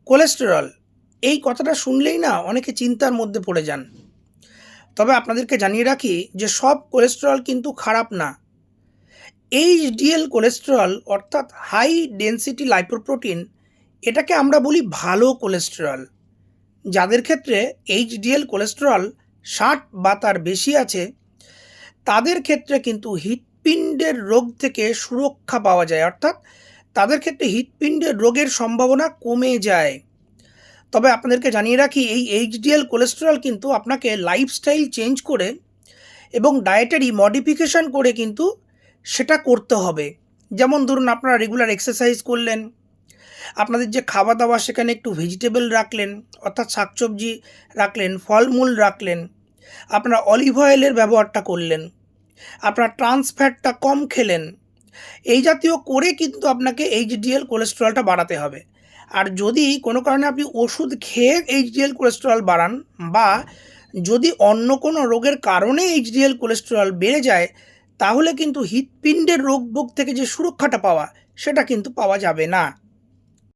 Cholesterol, এই কথাটা শুনলেই না অনেকে চিন্তার মধ্যে পড়ে যান। তবে আপনাদেরকে জানিয়ে রাখি যে সব কোলেস্টেরল কিন্তু খারাপ না। এইচডিএল কোলেস্টেরল অর্থাৎ হাই ডেনসিটি লাইপোপ্রোটিন, এটাকে আমরা বলি ভালো কোলেস্টেরল। যাদের ক্ষেত্রে এইচডিএল কোলেস্টেরল 60 বা তার বেশি আছে, তাদের ক্ষেত্রে কিন্তু হৃৎপিণ্ডের রোগ থেকে সুরক্ষা পাওয়া যায়, অর্থাৎ তাদের ক্ষেত্রে হৃৎপিণ্ডের রোগের সম্ভাবনা কমে যায়। তবে আপনাদেরকে জানিয়ে রাখি, এই এইচডিএল কোলেস্টেরল কিন্তু আপনাকে লাইফস্টাইল চেঞ্জ করে এবং ডায়েটারি মডিফিকেশান করে কিন্তু সেটা করতে হবে। যেমন ধরুন, আপনারা রেগুলার এক্সারসাইজ করলেন, আপনাদের যে খাওয়া দাওয়া সেখানে একটু ভেজিটেবল রাখলেন, অর্থাৎ শাকসবজি রাখলেন, ফলমূল রাখলেন, আপনারা অলিভ অয়েলের ব্যবহারটা করলেন, আপনার ট্রান্স ফ্যাটটা কম খেলেন, এই জাতীয় করে কিন্তু আপনাকে এইচডিএল কোলেস্টেরলটা বাড়াতে হবে। আর যদি কোনো কারণে আপনি ওষুধ খেয়ে এইচডিএল কোলেস্টেরল বাড়ান, বা যদি অন্য কোনো রোগের কারণে এইচডিএল কোলেস্টেরল বেড়ে যায়, তাহলে কিন্তু হৃৎপিণ্ডের রোগ ভোগ থেকে যে সুরক্ষাটা পাওয়া, সেটা কিন্তু পাওয়া যাবে না।